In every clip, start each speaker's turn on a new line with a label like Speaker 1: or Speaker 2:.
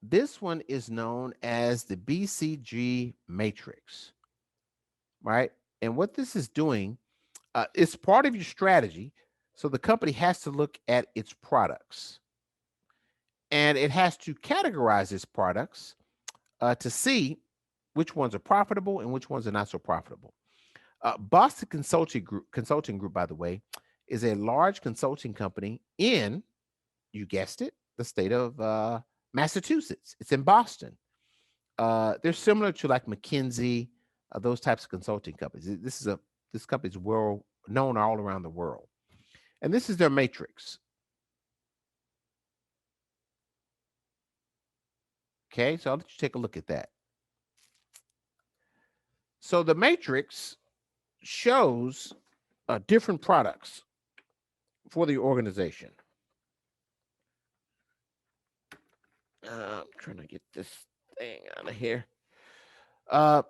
Speaker 1: This one is known as the BCG Matrix, right? And what this is doing, it's part of your strategy. So the company has to look at its products and it has to categorize its products to see which ones are profitable and which ones are not so profitable. Boston Consulting Group, by the way, is a large consulting company in, you guessed it, the state of Massachusetts. It's in Boston. They're similar to like McKinsey, those types of consulting companies. This company is world known all around the world, and this is their matrix. Okay, so I'll let you take a look at that. So the matrix shows different products for the organization. I'm trying to get this thing out of here. Uh,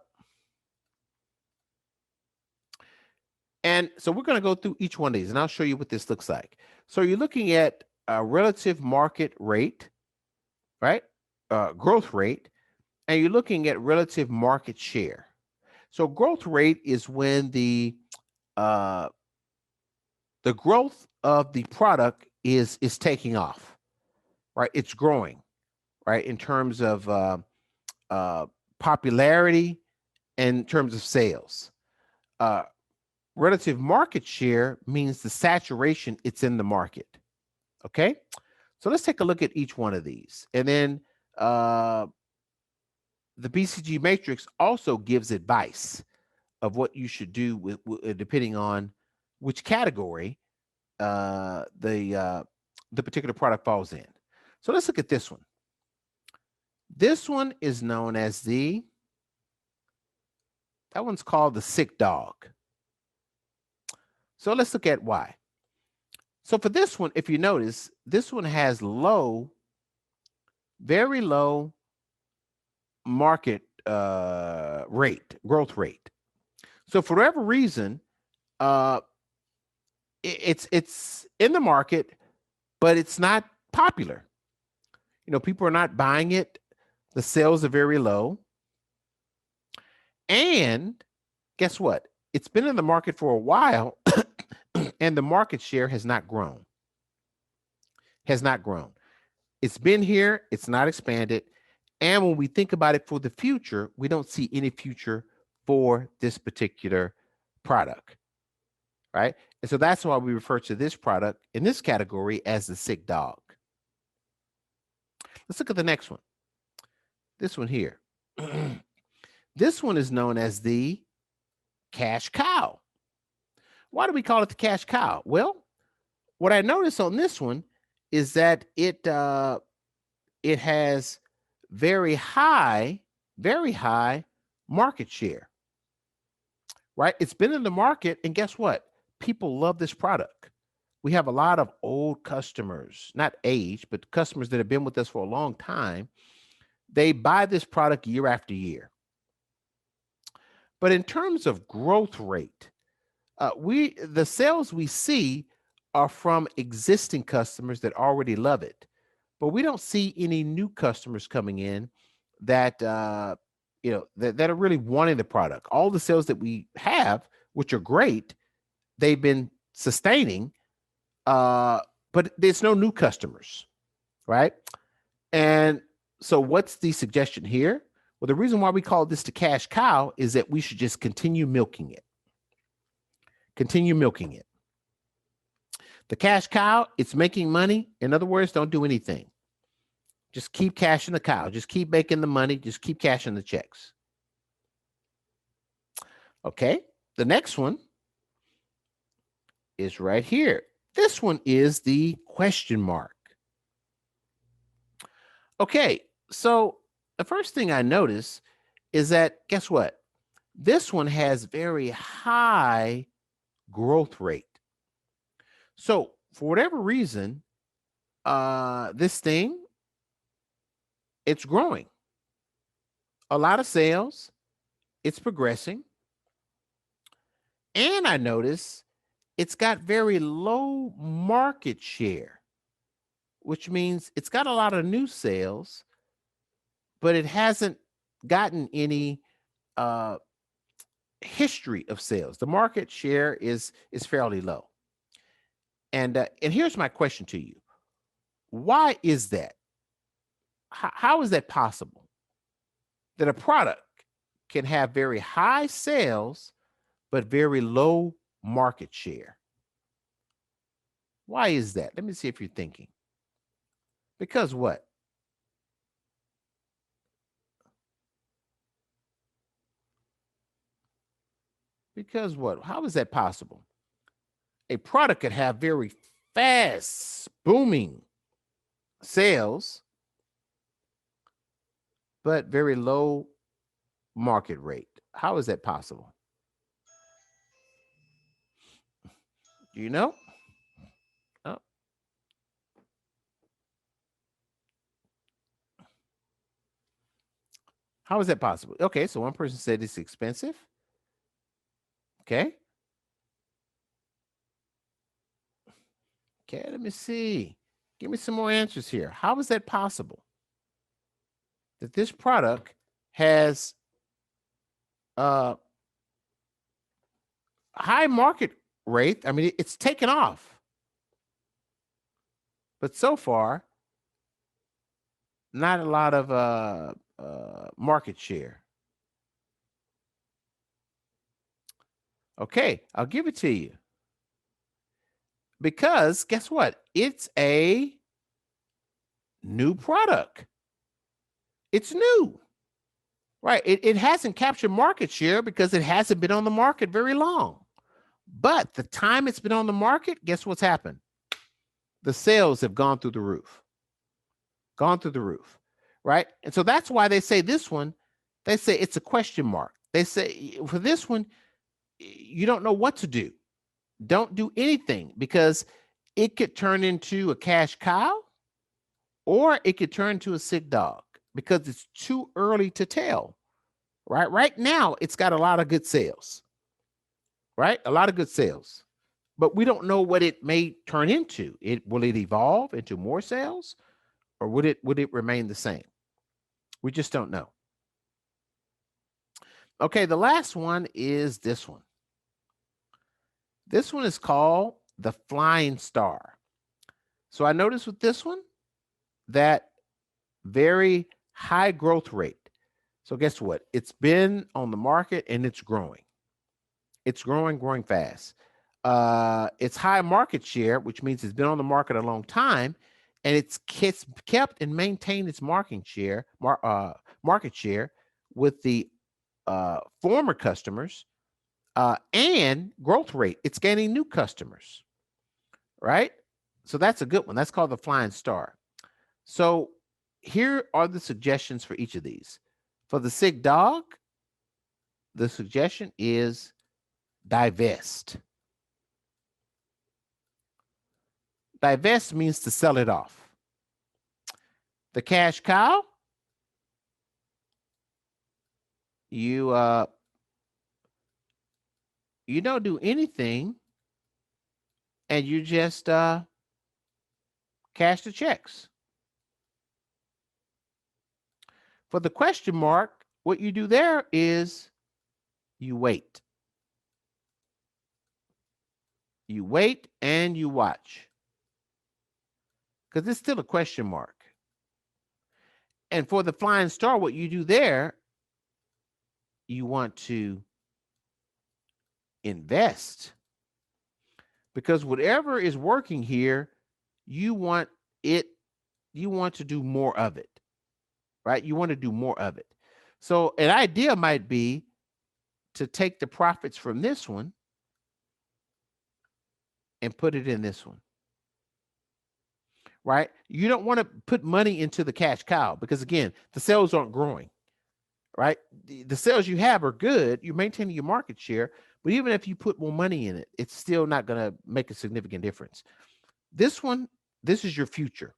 Speaker 1: and so we're going to go through each one of these, and I'll show you what this looks like. So you're looking at a relative market rate, right? Growth rate, and you're looking at relative market share. So growth rate is when uh, the growth of the product is taking off, right? It's growing, right, in terms of uh, popularity and in terms of sales. Uh, Relative market share means the saturation it's in the market. Okay, so let's take a look at each one of these, and then uh, the BCG matrix also gives advice of what you should do depending on which category the particular product falls in. So let's look at this one. This one is known as that one's called the sick dog. So let's look at why. So for this one, if you notice, this one has very low market growth rate. So for whatever reason, uh, it's in the market, but it's not popular. You know, people are not buying it. The sales are very low. And guess what? It's been in the market for a while, and the market share has not grown. Has not grown. It's been here, it's not expanded. And when we think about it for the future, we don't see any future for this particular product, right? And so that's why we refer to this product in this category as the sick dog. Let's look at the next one. This one here. This one is known as the cash cow. Why do we call it the cash cow? Well, what I noticed on this one is that it has very high market share. Right? It's been in the market, and guess what? People love this product. We have a lot of old customers, not age, but customers that have been with us for a long time. They buy this product year after year. But in terms of growth rate, the sales we see are from existing customers that already love it, but we don't see any new customers coming in that that are really wanting the product. All the sales that we have, which are great, they've been sustaining, but there's no new customers, right? And so, what's the suggestion here? Well, the reason why we call this the cash cow is that we should just continue milking it. Continue milking it. The cash cow, it's making money. In other words, don't do anything. Just keep cashing the cow. Just keep making the money. Just keep cashing the checks. Okay. The next one is right here. This one is the question mark. Okay. So the first thing I notice is that, guess what? This one has very high growth rate. So for whatever reason, this thing, it's growing. A lot of sales. It's progressing. And I notice it's got very low market share, which means it's got a lot of new sales, but it hasn't gotten any history of sales. The market share is fairly low. And here's my question to you. Why is that? How is that possible? That a product can have very high sales but very low market share. Why is that? Let me see if you're thinking. Because what? Because what? How is that possible? A product could have very fast, booming sales, but very low market rate. How is that possible? Do you know? Oh, how is that possible? Okay, so one person said it's expensive. Okay. Okay, let me see. Give me some more answers here. How is that possible? That this product has a high market rate. I mean, it's taken off, but so far, not a lot of market share. Okay, I'll give it to you. Because guess what? It's a new product. It's new, right? It hasn't captured market share because it hasn't been on the market very long. But the time it's been on the market, guess what's happened? The sales have gone through the roof. Gone through the roof, right? And so that's why they say this one, they say it's a question mark. They say for this one, you don't know what to do. Don't do anything because it could turn into a cash cow or it could turn into a sick dog because it's too early to tell. Right now, it's got a lot of good sales, right? A lot of good sales, but we don't know what it may turn into. Will it evolve into more sales, or would it remain the same? We just don't know. Okay, the last one is this one. This one is called the flying star. So I noticed with this one that very high growth rate. So guess what? It's been on the market and it's growing. It's growing fast. It's high market share, which means it's been on the market a long time, and it's kept and maintained its market share with the former customers and growth rate. It's gaining new customers, right? So that's a good one. That's called the flying star. So here are the suggestions for each of these. For the sick dog, the suggestion is divest. Divest means to sell it off. The cash cow, you don't do anything and you just cash the checks. For the question mark, what you do there is you wait. You wait and you watch because it's still a question mark. And for the flying star, what you do there, you want to invest because whatever is working here, you want to do more of it, right? You want to do more of it. So an idea might be to take the profits from this one and put it in this one, right? You don't want to put money into the cash cow because again, the sales aren't growing, right? The sales you have are good. You're maintaining your market share, but even if you put more money in it, it's still not going to make a significant difference. This one, this is your future.